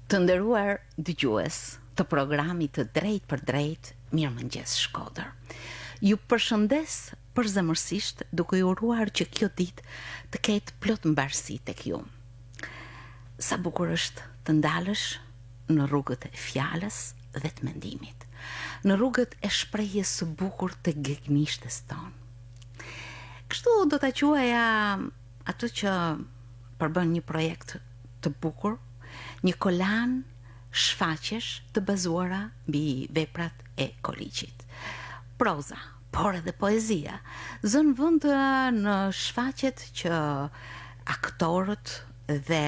Të nderuar dëgjues të programit të Drejt për Drejt, Mirëmëngjes Shkodër. Ju përshëndes përzemërsisht duke ju uruar që kjo ditë të ketë plot mbarësi tek ju. Sa bukur është të ndalësh në rrugët e fjalës dhe të mendimit, në rrugët e shprehjes së bukur të gegmishtes tonë. Kështu do ta quaja atë që përbën një projekt të bukur, një kolan shfaqesh të bazuara mbi veprat e Koliqit. Proza, por edhe poezia, zën vend në shfaqjet që aktorët dhe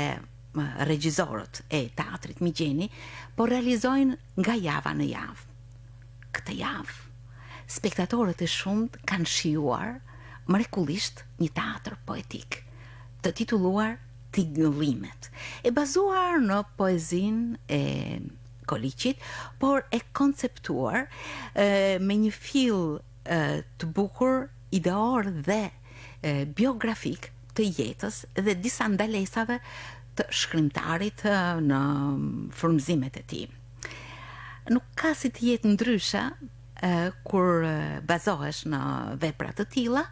regjisorët e teatrit Migjeni po realizojnë nga java në javë. Këtë javë, spektatorët e shumt kanë shijuar mrekullisht një teatr poetik, të titulluar Tingëllimet, e bazuar në poezinë e Koliqit, por e konceptuar me një fill të bukur, ideor dhe biografik të jetës dhe disa ndalesave të shkrimtarit në frymëzimet e tij. Nuk ka si të jetë ndryshe kur bazohesh në vepra të tilla,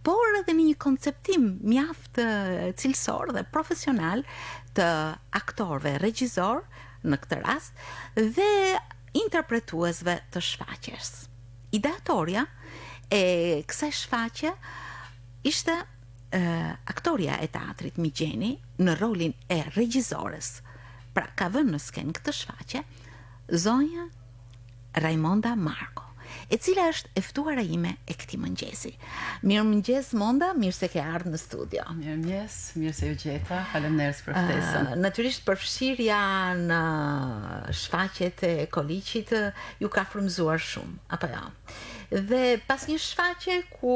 por edhe në një konceptim mjaft cilësor dhe profesional të aktorëve, regjisor në këtë rast dhe interpretuesve të shfaqjes. Ideatorja e kësaj shfaqje ishte aktoria e teatrit Migjeni në rolin e regjisores. Pra ka vënë në skenë këtë shfaqje zonja Raimonda Marko, e cila është e ftuara ime e këtij mëngjesi. Mirëmëngjes Monda, mirë se ke ardhur në studio. Mirëmëngjes, mirë se ju gjeta. Faleminderit për ftesën. Natyrisht përfshirja në shfaqjet e Koliqit ju ka frymëzuar shumë, apo jo? Dhe pas një shfaqje ku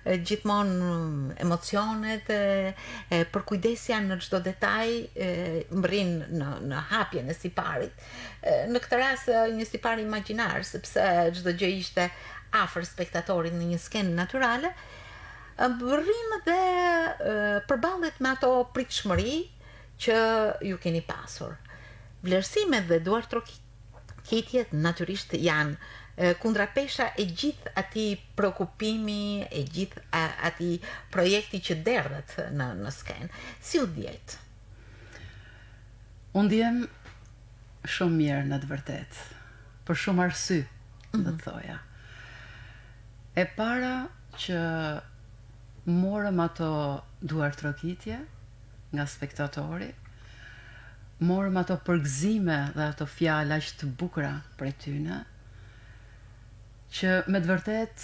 gjithmonë emocionet, përkujdesja në çdo detaj mbrin në hapjen e siparit. Në këtë rast një sipar imagjinar, sepse çdo gjë ishte afër spektatorit në një skenë natyrale, rrim dhe përballet me ato pritshmëri që ju keni pasur. Vlerësimet dhe duartrokitjet natyrisht janë kundrapesha e gjithë atij preokupimi, e gjithë atij projekti që derdhet në skenë. Si u ndjet? Unë ndjem shumë mirë në të vërtet, për shumë arsye, do të thoja. E para që morëm ato duartrokitje nga spektatori, morëm ato përgëzime dhe ato fjala aq të bukura prej tyne, që me të vërtet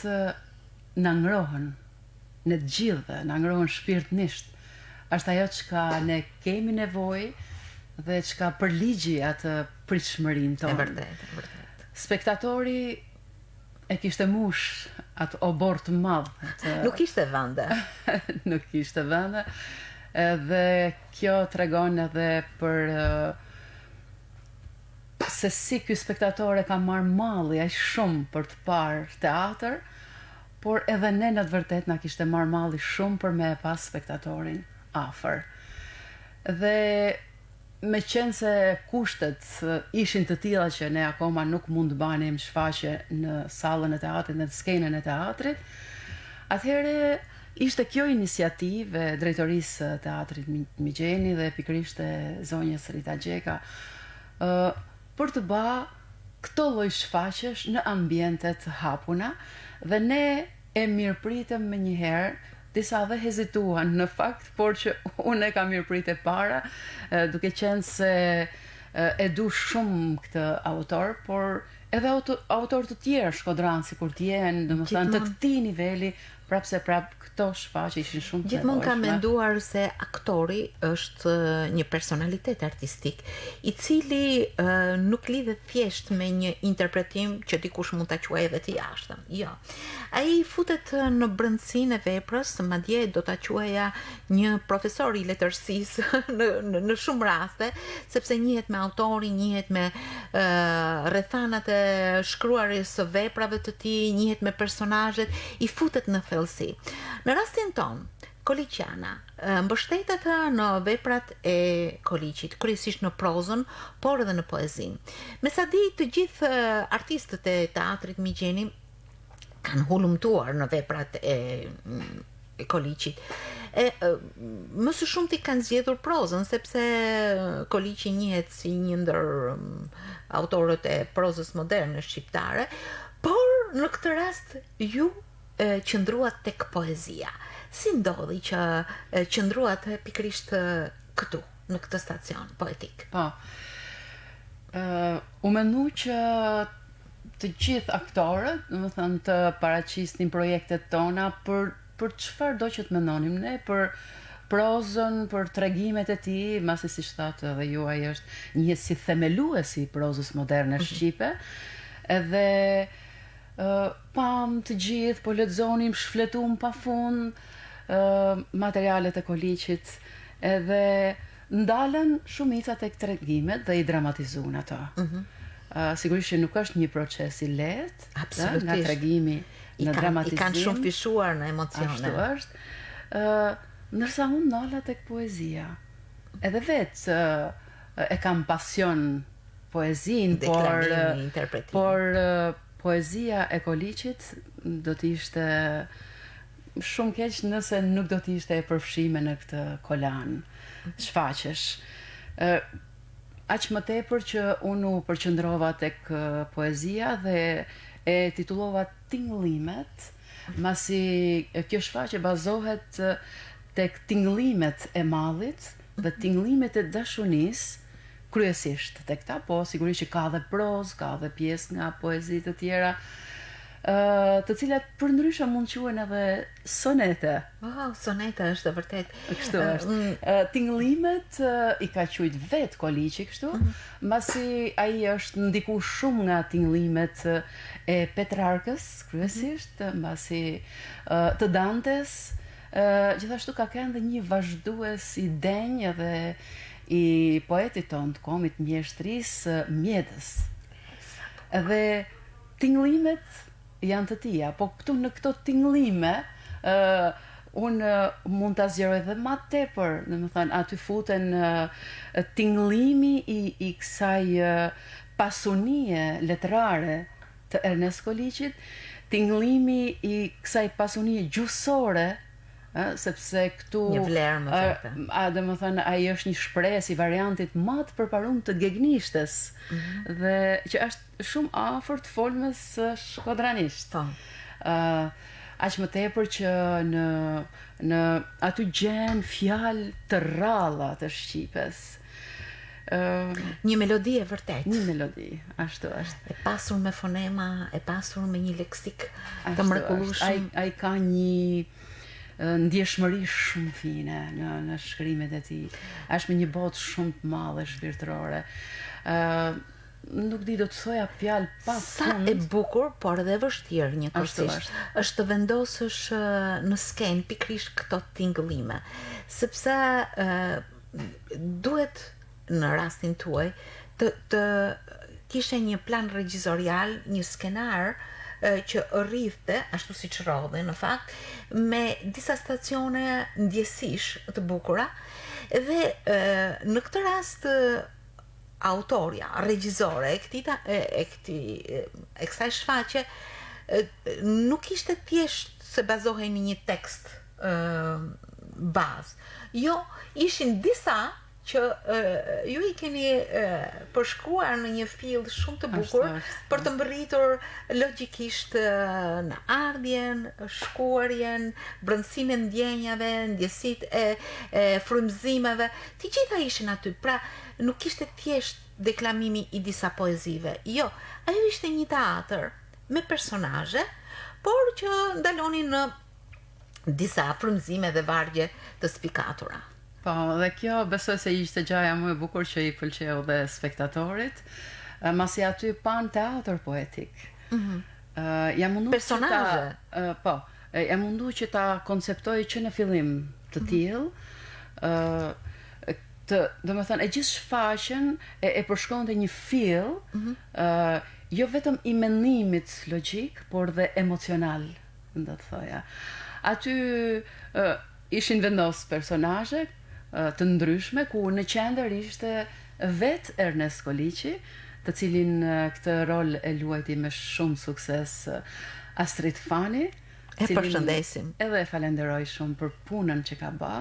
na ngrohen, ne të gjithëve, na ngrohen shpirtnisht. Është ajo çka ne kemi nevojë dhe çka përligji atë pritshmërinë tonë. E vërtet. Spektatori e kishte mush atë obor të madh. Nuk kishte vende. Nuk kishte vende. Dhe kjo tregon edhe për se si ky spektator e ka marrë malli aq shumë për të parë teatr, por edhe ne në të vërtet na kishte marrë malli shumë për me e pas spektatorin afër. Dhe me qenë se kushtet ishin të tilla që ne akoma nuk mund të banim shfaqje në sallën e teatrit, në skenën e teatrit, atëherë ishte kjo iniciativë e drejtorisë së teatrit Migjeni dhe pikërisht e zonjës Rita Gjeka, për të ba këto lloj shfaqjesh në ambientet hapuna, dhe ne e mirëpritëm me njëherë, disa dhe hezituan në fakt, por që unë e kam mirëpritë e para, duke qenë se e du shumë këtë autor, por edhe autor të tjerë shkodran, sikur t'jenë, domethënë të këtij niveli, prapse këto shfaqje ishin shumë të Gjithmonë kam menduar se aktori është një personalitet artistik, i cili nuk lidhet thjesht me një interpretim që dikush mund ta quajë edhe të jashtëm. Jo. Ai futet në brendësinë e veprës, madje do ta quaja një profesor i letërsisë në shumë raste, sepse njihet me autorin, njihet me rrethanat e shkruarjes së veprave të tij, njihet me personazhet, i futet në thellësi. Në rastin ton, Koliqiana mbështetet në veprat e Koliqit, kryesisht në prozën, por edhe në poezi. Me sa di, të gjithë artistët e teatrit Migjeni kanë hulumtuar në veprat e Koliqit. Më së shumti kanë zgjedhur prozën, sepse Koliqi njihet si një ndër autorët e prozës moderne shqiptare, por në këtë rast ju qëndruat tek poezia. Si ndodhi që qëndruat pikërisht këtu, në këtë stacion poetik? Po, u mendu që të gjithë aktorët, do të thënë, të paraqisnin projektet tona për çfarë do që të mendonim ne, për prozën, për tregimet e tij, masi siç thatë edhe ju, ai është një si themeluesi i prozës moderne shqipe, edhe pam të gjithë, po lexonim, shfletum pafund materialet e Koliqit, edhe ndalen shumica tek tregimet dhe i dramatizuan ato. Sigurisht që nuk është një proces i lehtë, nga tregimi në dramatizim. I kanë shumë fishuar në emocione. Ashtu është. Ndërsa unë ndala tek poezia. Edhe vetë e kam pasion poezin, por poezia e Koliqit do t'ishte shumë keq nëse nuk do t'ishte e përfshime në këtë kolan shfaqesh. Aq më tepër që unë u përqendrova tek poezia dhe e titullova Tingëllimet, masi kjo shfaqje bazohet tek tingëllimet e mallit dhe tingëllimet e dashurisë, kryesisht tek ta, po sigurisht që ka dhe prozë, ka dhe pjesë nga poezi të tjera, të cilat përndryshe mund quhen edhe sonete. Sonete është e vërtet. Kështu është. Tingëllimet i ka quajt vet Koliqi kështu, mbasi ai është ndikuar shumë nga tingëllimet e Petrarkës, kryesisht, mbasi të Dantes, gjithashtu ka kënë dhe një vazhdues i denj edhe i poetit ton të komit mjeshtrisë, Mjedës. Edhe tingëllimet janë të tija, po këtu në këto tingëllime unë mund ta zgjeroj edhe më tepër, domethënë aty futen tingëllimi i kësaj pasunie letrare të Ernest Koliqit, tingëllimi i kësaj pasunie gjuhësore, sepse këtu një vlerë më forte. Domethënë ai është një shpresë i variantit më të përparuar të Gegnishtes, dhe që është shumë afër të folmës shkodranisht. Aq më tepër që në aty gjen fjalë të rralla të shqipes. Një melodi e vërtet. Një melodi, ashtu është. E pasur me fonema, e pasur me një leksik të mrekullueshëm. Ai ka një ndjeshmëri shumë fine në shkrimet e tij. Është me një botë shumë të madhe shpirtërore. Nuk di do të thoja fjalë pa fund. Sa e bukur, por edhe vështirë njëkohësisht është të vendosësh në skenë pikërisht këto tingëllime, sepse duhet në rastin tuaj të kishe një plan regjizorial, një skenar që rrithte, ashtu si që rodhe në fakt, me disa stacione ndjesish të bukura, dhe në këtë rast autoria, regjizore e kësaj shfaqje nuk ishte thjesht se bazohej në një tekst bazë. Jo, ishin disa që ju i keni përshkruar në një fill shumë të bukur për të mbërritur logjikisht në ardhjen, shkuarjen, brendësinë e ndjenjave, ndjesitë e frymëzimeve, të gjitha ishin aty. Pra, nuk ishte thjesht deklamimi i disa poezive. Jo, ajo ishte një teatr me personazhe, por që ndalonin në disa frymëzime dhe vargje të spikatura. Po, dhe kjo besoj se ishte gjaja më e bukur që i pëlqeu dhe spektatorit, masi aty pan teatr poetik. Jam mundu personazhe. Jam mundu që ta konceptoj që në fillim të tillë, domethënë e gjithë shfaqjen e përshkronte një fill, jo vetëm i mendimit logjik, por dhe emocional, do të thoja. Aty ishin vendos personazhe të ndryshme, ku në qendër ishte vetë Ernest Koliqi, të cilin këtë rol e luajti me shumë sukses Astrid Fani. E përshëndesim. Edhe e falenderoj shumë për punën që ka bë,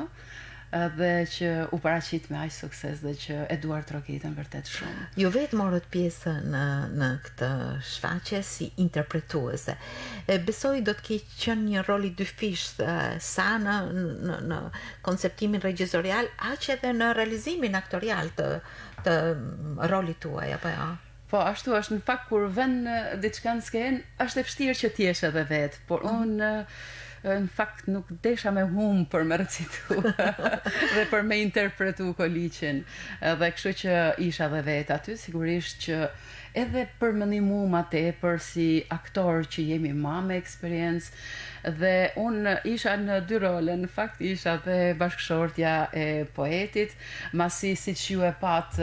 dhe që u paraqit me aq sukses dhe që e duar trokitën vërtet shumë. Ju vetë morët pjesë në këtë shfaqje si interpretuese. Besoj do të ketë qenë një rol i dyfish sa në konceptimin regjizorial, aq edhe në realizimin aktorial të rolit tuaj, apo ja? Po, ashtu është, në fakt kur vën diçka në skenë, është e vështirë që t'jesh edhe vetë, por unë në fakt nuk desha me hum për me recitu dhe për me interpretu Koliqin, dhe kështu që isha dhe vetë aty, sigurisht që edhe për më ndihmu ma tepër si aktor që jemi ma me eksperiencë, dhe unë isha në 2 role, në fakt isha dhe bashkëshortja e poetit, masi si që ju e pat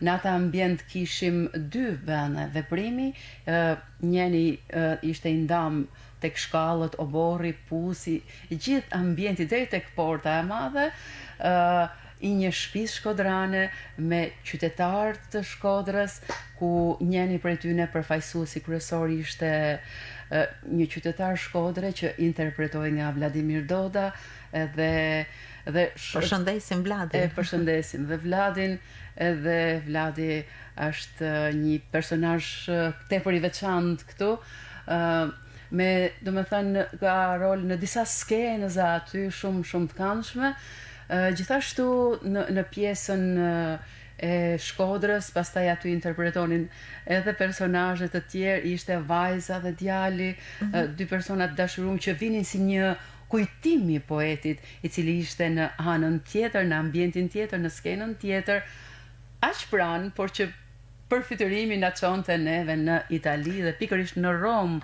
në ata ambient kishim 2 vene veprimi, njeni ishte i ndam tek shkallët, oborri, pusi, gjithë ambienti deri tek porta e madhe, i një shtëpi shkodrane me qytetarë të Shkodrës, ku njeni prej tyne përfaqësuesi kryesor ishte një qytetar shkodre që interpretoi nga Vladimir Doda, dhe përshëndesim Vladin. Përshëndesim dhe Vladin, edhe Vladi është një personazh tepër i veçantë këtu, me, do me thënë, ka rol në disa skenëza aty shumë të këndshme, gjithashtu në pjesën e Shkodrës, pastaj aty interpretonin edhe personazhe të tjerë, ishte vajza dhe djali, 2 persona të dashuruar që vinin si një kujtim i poetit, i cili ishte në anën tjetër, në ambientin tjetër, në skenën tjetër, aq pranë, por që përfytërimi na çonte neve në Itali dhe pikërisht në Rom,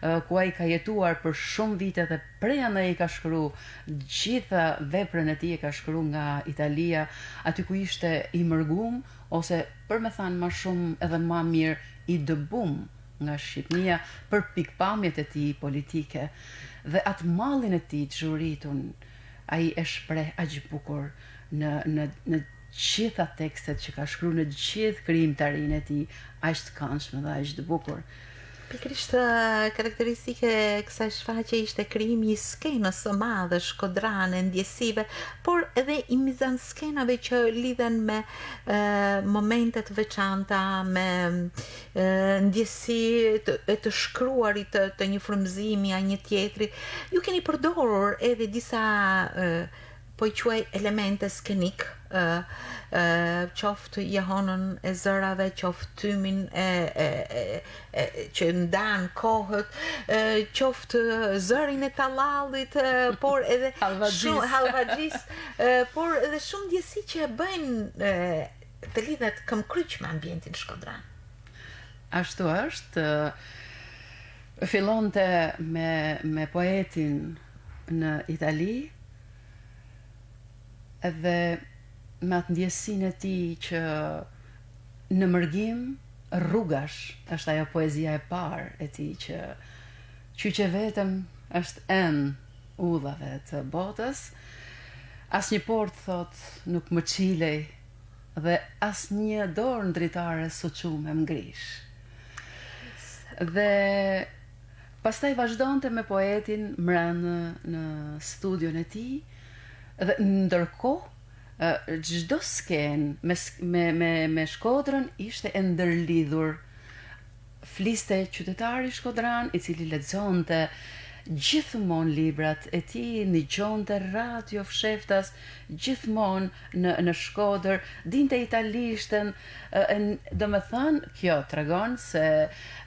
ku ai ka jetuar për shumë vite dhe prej andaj i ka shkruar gjitha veprën e tij, e ka shkruar nga Italia, aty ku ishte i mërgum, ose për me thënë më shumë edhe më mirë i dëbum nga Shqipënia për pikpamjet e tij politike, dhe atë mallin e tij të zhuritun ai e shpreh aq bukur në gjitha tekstet që ka shkruar, në gjithë krijimtarinë e tij, aq të këndshme dhe aq të bukur. Pikërisht karakteristike e kësaj shfaqje ishte krijimi i skenës së madhe shkodrane, ndjesive, por edhe i mizanskenave që lidhen me momente të veçanta, me ndjesi të shkruarit të një frymëzimi a një tjetri. Ju keni përdorur edhe disa po i quaj elemente skenik, qoftë jahonën e zërave, qoftë tymin që ndan kohët, qoftë zërin e tallallit, por edhe shumë halvaxhis, por edhe shumë ndjesi që e bëjnë të lidhet këmbkryq me ambientin shkodran. Ashtu është, fillonte me poetin në Itali, edhe me atë ndjesinë e tij që në mërgim rrugash është ajo poezia e parë e tij që qyqe vetëm është udhave të botës, asnjë port thot nuk më çilej dhe asnjë dorë ndritare suçu me mgrish. Dhe pastaj vazhdonte me poetin mbrëmë në studion e tij, dhe ndërkohë çdo skenë me Shkodrën ishte e ndërlidhur. Fliste qytetari shkodran, i cili lexonte gjithmonë librat e tij, ndëgjonte radio fsheftas gjithmonë në Shkodër, dinte italishtën, do me thënë, kjo tregon se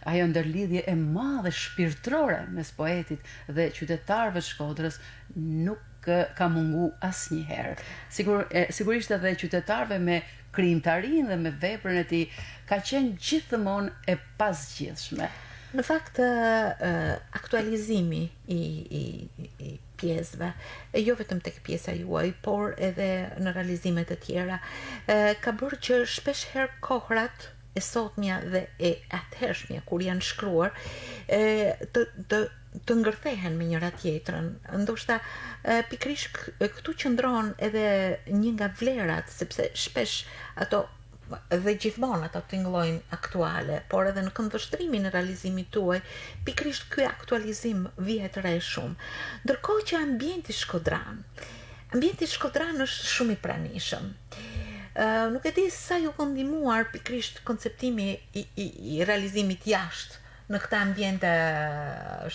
ajo ndërlidhje e madhe shpirtërore mes poetit dhe qytetarëve të Shkodrës nuk ka mungu asnjëherë. Sigurisht edhe qytetarëve me krijimtarinë dhe me veprën e tij ka qenë gjithmonë e pasgjithshme. Në fakt, aktualizimi i pjesëve, jo vetëm tek pjesa juaj, por edhe në realizimet e tjera, ka bërë që shpesh herë kohrat e sotmja dhe e atëhershmja kur janë shkruar, të të ngërthehen me njëra tjetrën. Ndoshta pikërisht këtu qëndron edhe një nga vlerat, sepse shpesh ato dhe gjithmonë ato tingëllojnë aktuale, por edhe në këndvështrimin e realizimit tuaj, pikërisht ky aktualizim vihet re shumë. Ndërkohë që ambienti shkodran është shumë i pranishëm. Nuk e di sa ju ka ndihmuar pikërisht konceptimi i realizimit jashtë në këta ambiente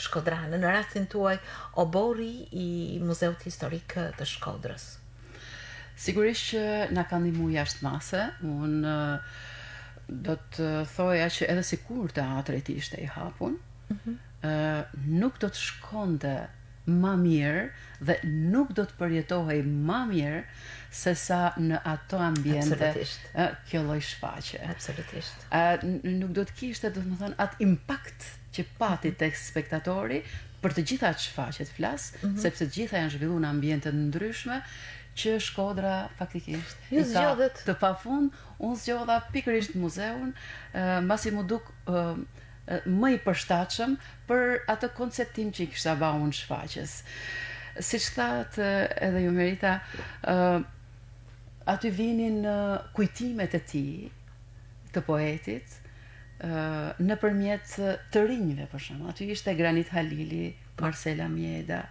shkodrane, në rastin tuaj obori i Muzeut Historik të Shkodrës. Sigurisht që na ka ndihmuar jashtë mase. Unë do të thoja që edhe sikur teatri ishte i hapur, nuk do të shkonte ma mirë dhe nuk do të përjetohej ma mirë se sa në ato ambiente kjo lloj shfaqje. Absolutisht. Nuk do të kishte, do të thënë, atë impakt që pati tek spektatori për të gjitha ato shfaqjet flas, sepse të gjitha janë zhvilluar në ambiente të ndryshme që Shkodra faktikisht i ka të pafund. Unë zgjodha pikërisht muzeun, mbasi mu duk më i përshtatshëm për atë konceptim që i kishta ba unë shfaqjes. Siç thatë edhe ju Merita, aty vinin kujtimet e tij, të poetit, nëpërmjet të rinjve, për shembull. Aty ishte Granit Halili, Marcela Mjeda,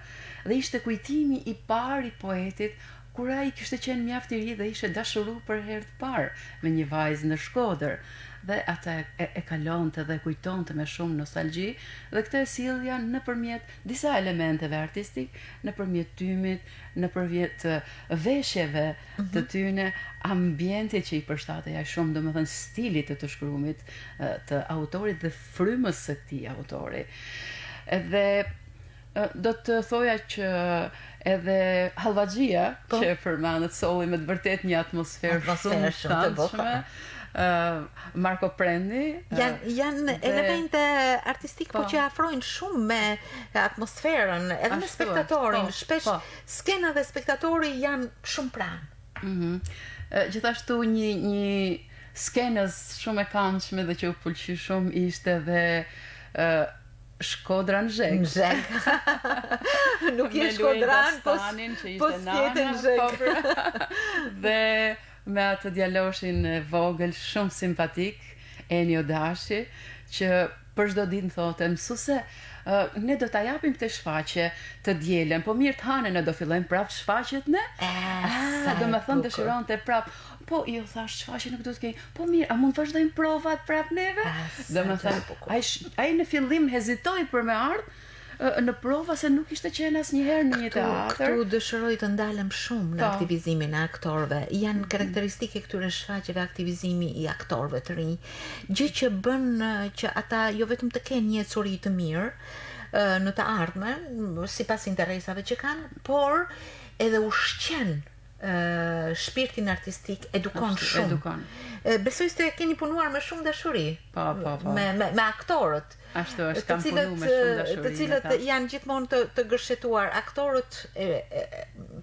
dhe ishte kujtimi i parë i poetit kur ai kishte qenë mjaft i ri dhe ishte dashuruar për herë të parë me një vajzë në Shkodër. Dhe ata e kalonte dhe kujtonte me shumë nostalgji, dhe këtë e sillja nëpërmjet disa elementeve artistik, nëpërmjet tymit, nëpërmjet veshjeve të tyne, ambienti që i përshtatej aq shumë, domethënë stilit të shkruamit të autorit dhe frymës së këtij autori. Edhe do të thoja që edhe Hallvaxhia, që përmendet solli me të vërtet një atmosferë shumë të botshme. Marko Prendi janë elemente artistike, po që afrojnë shumë me atmosferën, edhe me spektatorin. Shpesh skena dhe spektatori janë shumë pranë. Gjithashtu një skenës shumë e këndshme dhe që u pëlqy shumë ishte dhe Shkodra në Zheg. Nuk je Shkodran, po s'jetë në Zheg. Dhe me atë djaloshin e vogël shumë simpatik, Enio Dashi, që për çdo ditë thotë, mësuese, ne do ta japim këtë shfaqje të dielën, po mirë të hanë ne do fillojmë prapë shfaqjet ne? Do me thënë dëshironte prapë. Po, jo thash, shfaqje nuk do të kemi. Po mirë, a mund të vazhdojmë provat prapë neve? Do me thënë, ai në fillim hezitoi për me ardhë në prova se nuk ishte qenë asnjëherë në një teatr. Këtu dëshiroj të ndalem shumë në aktivizimin e aktorëve. Janë karakteristike këtyre shfaqjeve aktivizimi i aktorëve të rinj, gjë që bën që ata jo vetëm të kenë një ecuri të mirë në të ardhmen, sipas interesave që kanë, por edhe ushqen shpirtin artistik, edukon shumë. Besoj se keni punuar me shumë dashuri me aktorët. Ashtu është, kam punu me shumë dashuri. Të cilët janë gjithmonë të gërshetuar, aktorët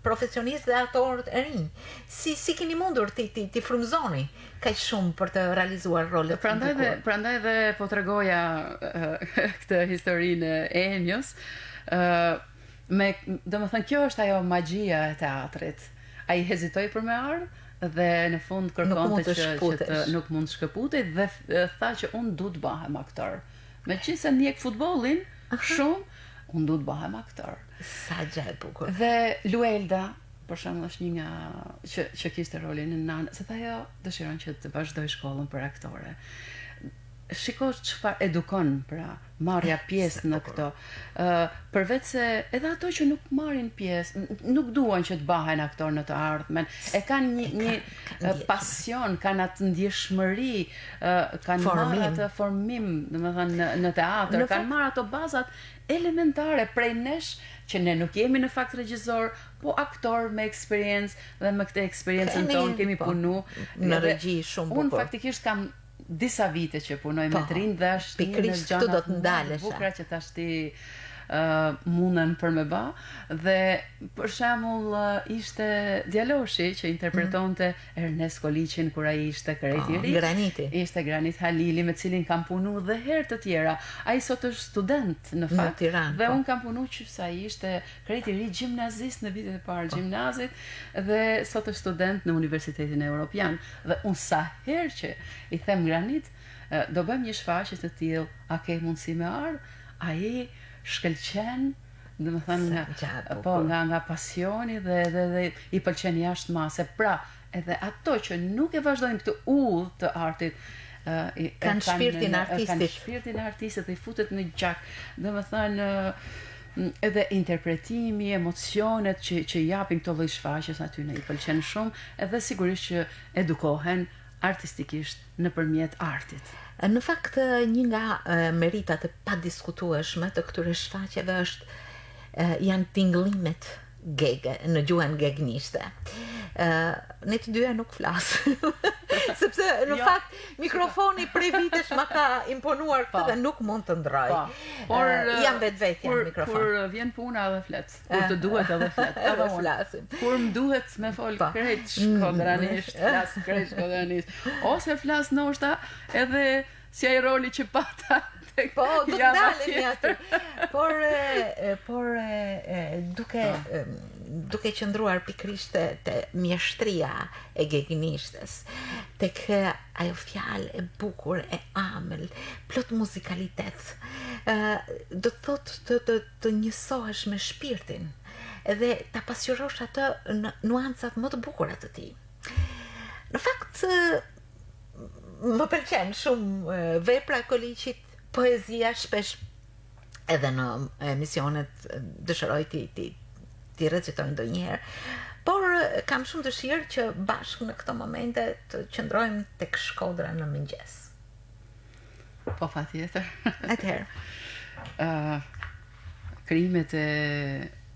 profesionistë dhe aktorët e rinj. Si keni mundur ti frymëzoni kaq shumë për të realizuar rolet? Prandaj dhe po tregoja këtë historinë e Enios. Domethënë kjo është ajo magjia e teatrit. Ai hezitoi për me ardhë dhe në fund kërkonte që nuk mund të shkëputej dhe tha që unë du të bëhem aktor. Meqense ndjek futbollin shumë, unë du të bëhem aktor. Sa gjë e bukur. Dhe Luelda, për shembull, është një nga që kishte rolin në nanë, se ajo dëshiron që të vazhdoj shkollën për aktore. Shiko çfarë edukon, pra, marrja pjesë në këto. Përveç se edhe ato që nuk marrin pjesë, nuk duan që të bëhen aktor në të ardhmen, e kanë një pasion, kanë atë ndjeshmëri, kanë marrë atë formim, domethënë në teatr, kanë marrë ato bazat elementare prej nesh që ne nuk jemi në fakt regjisor, po aktor me eksperiencë dhe me këtë eksperiencën tonë kemi punu në regji shumë bukur. Unë faktikisht kam disa vite që punoj me të rinj dhe është pikërisht këtu do të ndalesh. Bukura që tash ti mundën për me ba, dhe për shembull ishte djaloshi që interpretonte Ernest Koliçin kur ai ishte krejt i ri. Graniti. Ishte Granit Halili, me cilin kam punu dhe herë të tjera. Ai sot është student në fakt. Në Tiranë, Dhe po. unë kam punu që sa ishte krejt i ri gjimnazist në vitet e parë gjimnazit, dhe sot është student në Universitetin Evropian. Dhe unë sa herë që i them Granit, do bëjmë një shfaqje të tillë, a ke mundësi me ardh? Ai shkëlqen, do të thënë nga pasioni dhe i pëlqen jashtë mase. Pra, edhe ato që nuk e vazhdojnë këtë udhë të artit, kanë shpirtin artistit. Kanë shpirtin artistit dhe i futet në gjak. Do të thënë edhe interpretimi, emocionet që japin këto lloj shfaqjes aty ne i pëlqen shumë, edhe sigurisht që edukohen artistikisht nëpërmjet artit. Në fakt, një nga meritat e padiskutueshme të këtyre shfaqjeve janë tingëllimet gege, në gjuhën gegnishte. Ne të dyja nuk flas. Sepse në fakt mikrofoni prej vitesh ma ka imponuar këtë dhe nuk mund të ndroj. Por jam vetvete në mikrofon. Kur vjen puna edhe flet. Kur të duhet edhe flet. Edhe flasim. Kur më duhet me fol krejt shkodranisht, flas krejt shkodranisht. Ose flas ndoshta edhe si ai roli që pata. Po, do të dalemi aty. Por duke qëndruar pikrisht te mjeshtria e gegnishtes, tek ajo fjalë e bukur, e amël, plot muzikalitet, do të thotë të njësohesh me shpirtin, edhe ta pasqyrosh atë në nuancat më të bukura të tij. Në fakt, më pëlqen shumë vepra e Koliçit, poezia, shpesh edhe në emisionet dëshiroj ti recitojnë ndonjëherë, por kam shumë dëshirë që bashkë në këto momente të qëndrojmë tek Shkodra në mëngjes. Po, patjetër. Atëherë. Krimet e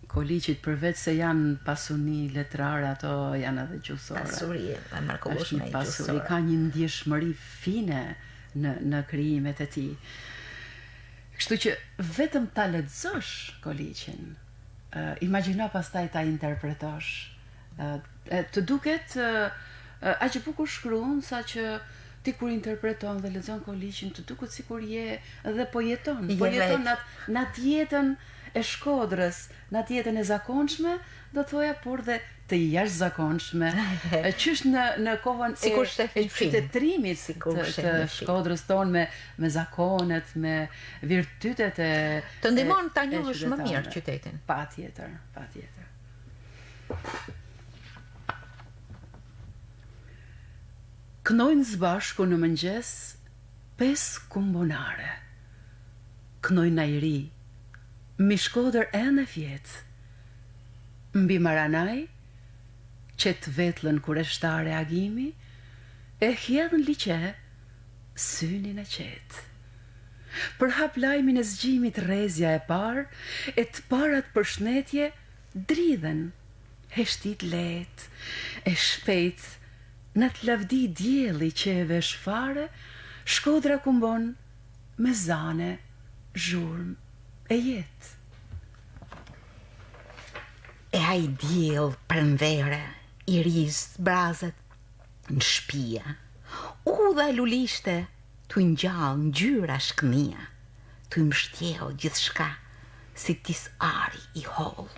Koliçit, përveç se janë pasuni letrare, ato janë edhe gjuhësore. Pasuri e mrekullueshme e gjuhësore. Ka një ndjeshmëri fine në krijimet e tij. Kështu që vetëm ta lexosh Koliçin, imagjino pastaj ta interpretosh. Të duket aq e bukur shkruan sa që ti kur interpreton dhe lexon Koliçin, të duket sikur je dhe po jeton në atë jetën e Shkodrës, në atë jetën e zakonshme, do thoja, por dhe të jashtëzakonshme, qysh në kohën e qytetërimit të Shkodrës tonë, me zakonet, me virtytet e të ndihmon ta njohësh më mirë qytetin. Patjetër. Knojnë zbashku në mëngjes 5 kumbonare. Knojnë ajri, mi Shkodër e në fjetë. Mbi Maranaj, qëtë vetlën kur e shtare agimi, e hjedhën liqe, synin e qetë. Për hap lajmin e zgjimit rezja e parë, e të parat për shnetje, dridhen, heshtit let, e shpejt, në të lavdi djeli që e vesh fare, Shkodra kumbon me zane, zhurm e jetë. E ai diell pranvere, i rizë brazet në shpia, udha lulishte t'u ngjall ngjyra shkënia, t'u mbështjell gjithçka si tis ari i holl.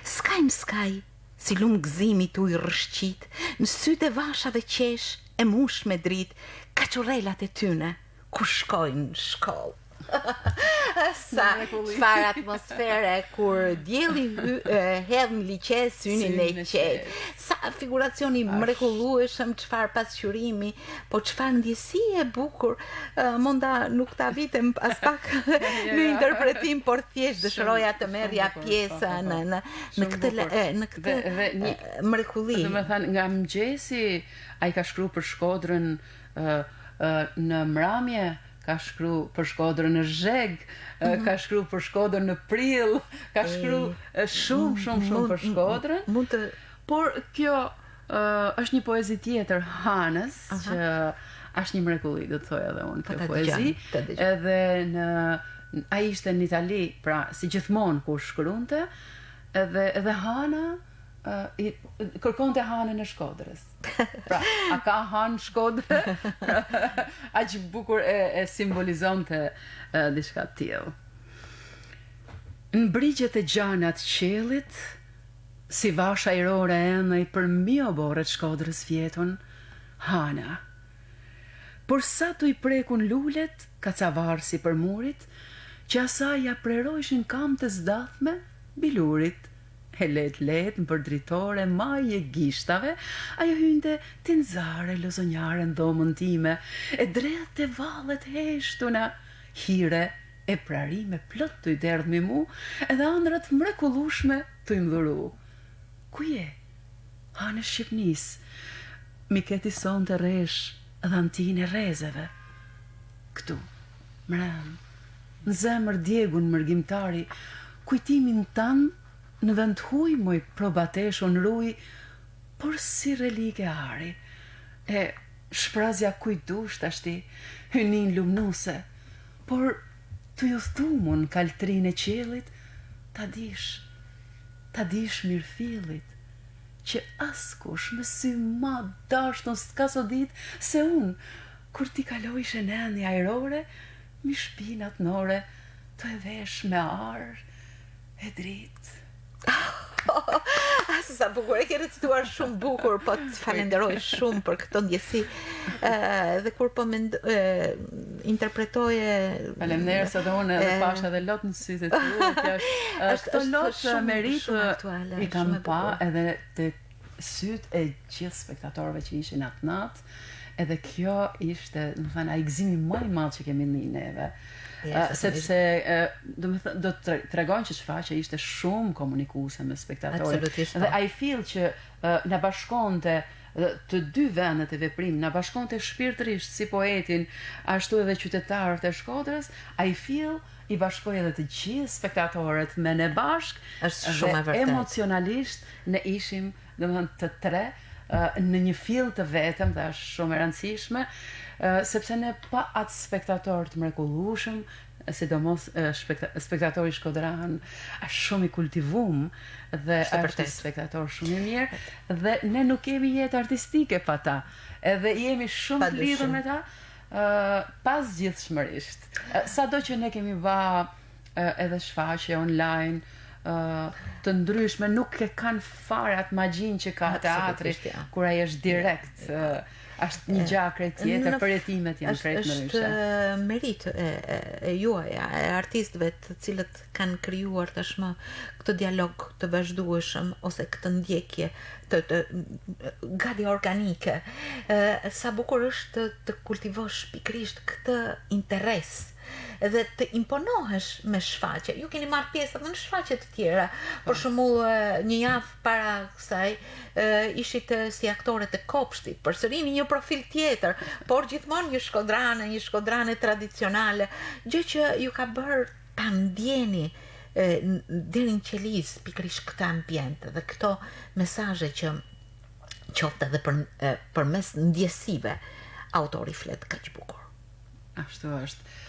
Skaj si lum gëzimi t'u i rrshqit, në sytë e vashave qesh e mush me drit, kaqurrelat e tyne ku shkojnë në shkollë. Sa çfarë atmosfere kur dielli hedh në liqe synin e qetë. Sa figuracioni mrekullueshëm, çfarë pasqyrimi, po çfarë ndjesi e bukur. Monda nuk ta vitem as pak në interpretim, por thjesht dëshiroja të merrja pjesë në këtë mrekulli. Do të thënë, nga mëngjesi ai ka shkruar për Shkodrën në mramje, ka shkru për Shkodrën në zheg, ka shkru për Shkodrën në prill, ka shkru shumë për Shkodrën. Por kjo është një poezi tjetër, Hanës, që është një mrekulli, do të thoja edhe unë, Po, kjo ta poezi. dëgjoj, ta dëgjoj. Edhe ai ishte në Itali, pra si gjithmonë kur shkruante, edhe Hana kërkonte Hanën e Shkodrës. Pra, a ka Hanë Shkodrë? Aq bukur e simbolizonte diçka të tillë. Në brigjet e gjana të qiellit, si vash ajrore enej për mio borët Shkodrës vjetun, Hana. Por sa tu I prekun lulet, kacavarsi për murit, që asaj ja prerojshin kam të zdathme bilurit. E let në përdritore maj e gishtave, ajo hynte tinzare lozonjare në dhomën time, e drejt të valet heshtuna, hire e prarime plot të I derdh me mu, edhe andrat mrekullushme të I mdhuru. Ku je? Hanë Shqipnis, mi keti son të resh dhantin e rezeve. Këtu, mrem, në zemër djegun mërgjimtari, kujtimin tanë në vend huj moj probatesh unë ruj, por si relike ari, e shprazja kujdusht ashti, hynin lumnuse, por të ju thumun kaltrin e qelit, ta dish mirëfillit, që askush me sy ma dashtën s'ka sodit, se unë, kur ti kaloj sheneni ajrore, mi shpinat nore, të e vesh me arë, e dritë. Sa bukur, e ke recituar shumë bukur, po të falenderoj shumë për këtë ndjesi. Dhe kur po interpretoje... Faleminderit se unë edhe pasha edhe lot në sytë e tua. Këto lot meritë I kam pa edhe të sytë e gjithë spektatorëve që ishin atë natë, edhe kjo ishte, më thënë, ai gëzimi më I madh që kemi neve. Sepse do të tregon që shfaqja ishte shumë komunikuese me spektatorët. Dhe I feel që na bashkonte të dy vendet e veprim, na bashkonte shpirtërisht si poetin, ashtu edhe qytetarët e Shkodrës. I feel I bashkoi edhe të gjithë spektatorët me ne bashk, është shumë e vërtetë. Emocionalisht ne ishim, domethënë të tre në një fill të vetëm, dhe është shumë e rëndësishme, sepse ne pa atë spektator të mrekullueshëm, sidomos spektatori shkodran, është shumë I kultivum dhe është spektator shumë I mirë, dhe ne nuk kemi jetë artistike pa ta, edhe jemi shumë të lidhur me ta, pas gjithshmërisht. Sado që ne kemi edhe shfaqje online, të ndryshme, nuk e kanë fare atë magjin që ka teatri, kur ai është direkt, është një gjë krejt tjetër, përjetimet janë krejt ndryshe. Është merit e juaja, e artistëve të cilët kanë krijuar tashmë këtë dialog të vazhdueshëm ose këtë ndjekje të gati organike. Sa bukur është të kultivosh pikrisht këtë interes dhe të imponohesh me shfaqje. Ju keni marrë pjesë edhe në shfaqje të tjera. Për shembull, një javë para kësaj ishit si aktore të Kopshtit, përsëri një profil tjetër, por gjithmonë një shkodrane tradicionale, gjë që ju ka bërë ta ndjeni deri në qeliz pikërisht këtë ambient dhe këto mesazhe që qoftë edhe përmes ndjesive autori flet kaq bukur. Ashtu është.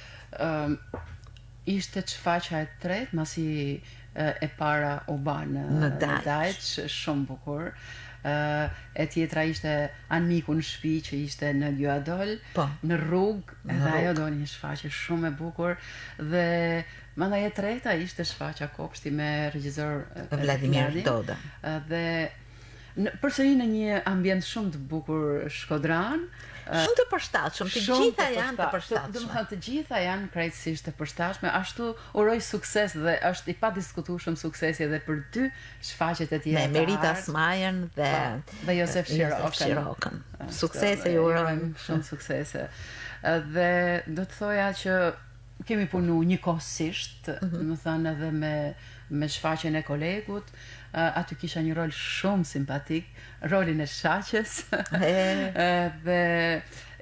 Ishte shfaqja e tretë, masi e para u ba në Dajç, shumë bukur. E tjetra ishte Anmiku në shtëpi, që ishte në Gjuadol, në rrugë, edhe ajo do një shfaqje shumë e bukur, dhe mandaj e treta ishte shfaqja Kopshti me regjisor Vladimir Doda. Dhe përsëri në një ambient shumë të bukur shkodran, shumë të përshtatshëm, të gjitha janë të përshtatshme. Domethënë të gjitha janë krejtësisht të përshtatshme, ashtu uroj sukses dhe është I padiskutueshëm suksesi edhe për dy shfaqjet e tjera. Me Merita Smajen dhe Josef Shirokën. Suksese ju urojmë, shumë suksese. Dhe do të thoja që kemi punu njëkohësisht, domethënë edhe me shfaqjen e kolegut, aty kisha një rol shumë simpatik, rolin e shaqes, dhe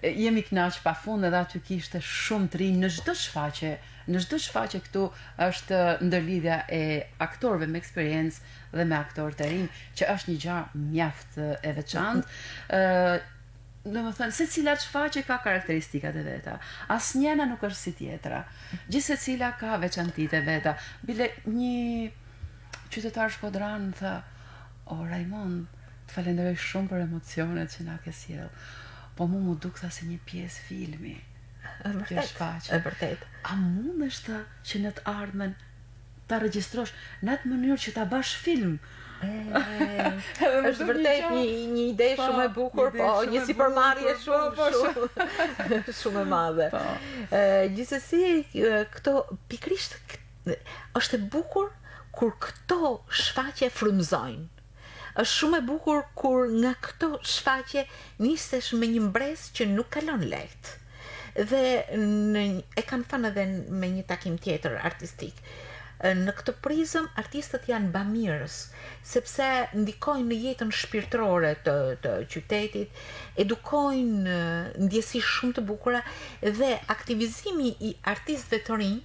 jemi kënaq pafund, edhe aty kishte shumë të rinj në çdo shfaqje këtu është ndërlidhja e aktorëve me eksperiencë dhe me aktorë të rinj, që është një gjë mjaft e veçantë. Domethënë, se cila shfaqje ka karakteristikat e veta. Asnjëna nuk është si tjetra. Gjithse cila ka veçantitë e veta. Bile një qytetar shkodran tha, o Raimond, të falenderoj shumë për emocionet që na ke sjell. Po mu duk tha si një pjesë filmi. Kjo shfaqje. E vërtet. A mundesh ta që në të ardhmen ta regjistrosh në atë mënyrë që ta bash film? Është vërtet një ide shumë e bukur, po një sipërmarrje shumë e madhe. Gjithsesi, këto pikërisht është e bukur kur këto shfaqje frymëzojnë. Është shumë e bukur kur nga këto shfaqje nisesh me një mbres që nuk kalon lehtë. Dhe e kanë thënë edhe me një takim tjetër artistik. Në këtë prizëm artistët janë bamirës, sepse ndikojnë në jetën shpirtërore të qytetit, edukojnë ndjesi shumë të bukura dhe aktivizimi i artistëve të rinj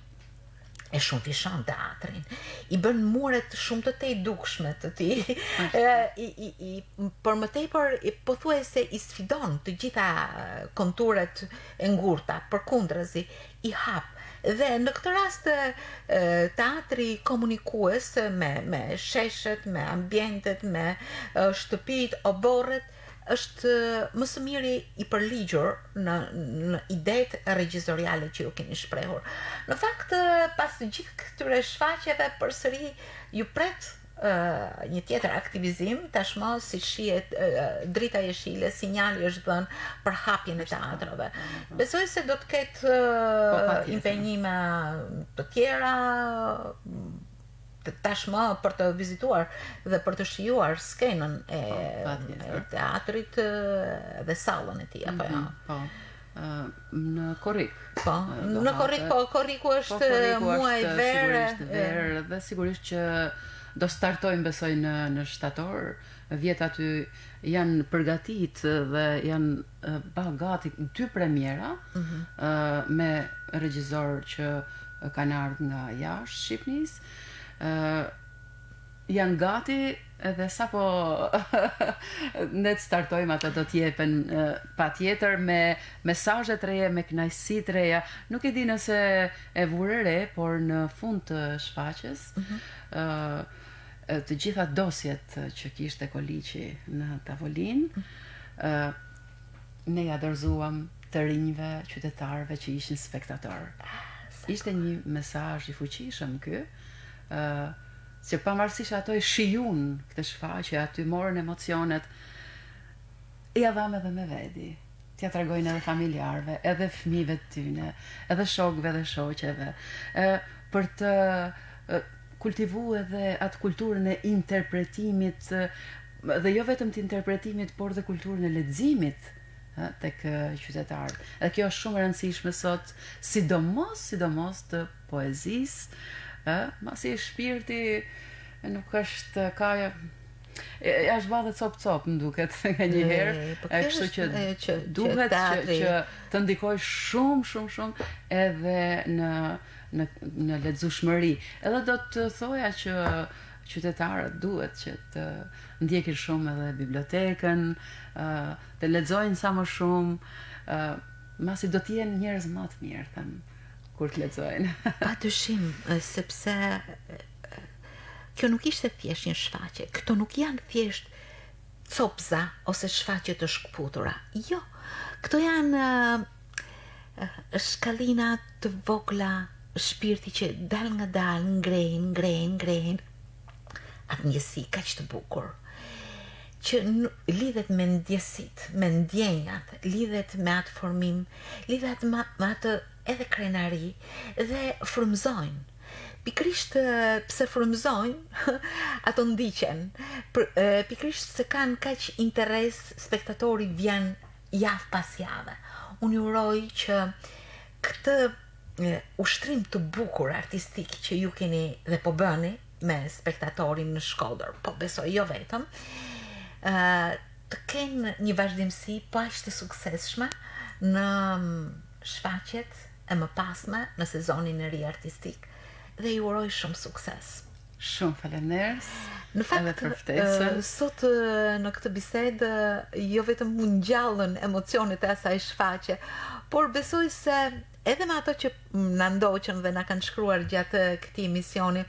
e shumë fishon teatrin, i bën muret shumë të dukshme të tij, por më tepër pothuajse i sfidon të gjitha konturet e ngurta, përkundrazi i hap. Dhe në këtë rast teatri komunikues me sheshet, me ambientet, me shtëpit, oborret, është më së miri i përligjur në idetë regjizoriale që ju keni shprehur. Në fakt, pas gjithë këtyre shfaqjeve, përsëri ju pret një tjetër aktivizim, tashmë si shihet drita jeshile, sinjali është dhënë për hapjen e teatrave. Besoj se do të ketë impenjime të tjera tashmë për të vizituar dhe për të shijuar skenën e teatrit dhe sallën e tij, apo jo? Në Korrik. Po, në Korrik, po, Korriku është muaj verë dhe sigurisht që do startojmë besoj në shtator. Vjet aty janë përgatit dhe janë gati 2 premiera me regjizor që kanë ardhur nga jashtë Shqipërisë. Janë gati edhe sapo ne të startojmë ato do t'jepen patjetër me mesazhe të reja, me kënaqësi të reja. Nuk e di nëse e vure re, por në fund të shfaqjes të gjitha dosjet që kishte Koliqi në tavolinë, ne ja dorëzuam të rinjve qytetarëve që ishin spektatorë. Ishte një mesazh i fuqishëm ky, që pavarësisht ato e shijun këtë shfaqje, aty morën emocionet, ja dham edhe me vedi. T'ja tregojnë edhe familjarëve, edhe fëmijëve të tyne, edhe shokëve dhe shoqeve, për të kultivu edhe atë kulturën e interpretimit, dhe jo vetëm të interpretimit, por dhe kulturën e leximit tek qytetarët. Dhe kjo është shumë e rëndësishme sot, sidomos të poezisë, masi shpirti nuk është është badhe cop më duket nga një herë, kështu që duhet që të ndikoj shumë edhe në lexueshmëri. Edhe do të thoja që qytetarët duhet që të ndjekin shumë edhe bibliotekën, të lexojnë sa më shumë, masi do të jenë njerëz më të mirë, them, kur të lexojnë. Padyshim, sepse kjo nuk ishte thjesht një shfaqje, këto nuk janë thjesht copza ose shfaqje të shkputura. Jo, këto janë shkallina të vogla shpirti që dal nga dal ngrehen atë ndjesi kaq të bukur që lidhet me ndjesit, me ndjenjat, lidhet me atë formim, lidhet me atë edhe krenari dhe frymëzojnë. Pikrisht pse frymëzojnë, ato ndiqen. Pikrisht se kanë kaq interes, spektatori vjen javë pas jave. Unë uroj që këtë ushtrim të bukur artistik që ju keni dhe po bëni me spektatorin në Shkodër, po besoj jo vetëm, të kenë një vazhdimsi po aq të suksesshme në shfaqjet e mëpasme në sezonin e ri artistik dhe ju uroj shumë sukses. Shumë faleminderit. Në Edhe fakt, për ftesën. sot në këtë bisedë jo vetëm mu ngjallën emocionet e asaj shfaqje, por besoj se edhe me ato që na ndoqën dhe na kanë shkruar gjatë këtij misioni,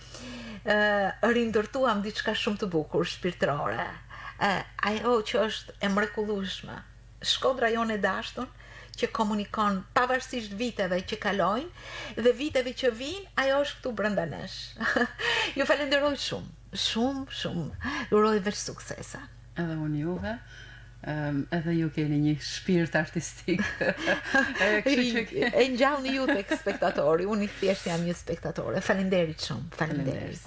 rindërtuam diçka shumë të bukur shpirtërore. Ajo që është e mrekullueshme. Shkodra jonë e dashur që komunikon pavarësisht viteve që kalojnë dhe viteve që vinë, ajo është këtu brenda nesh. Ju falenderoj shumë. Shumë. Uroj veç suksesa. Edhe unë juve. Edhe ju keni një shpirt artistik. E ngjallni ju tek spektatori. Unë thjesht jam një spektatore. Faleminderit shumë. Faleminderit.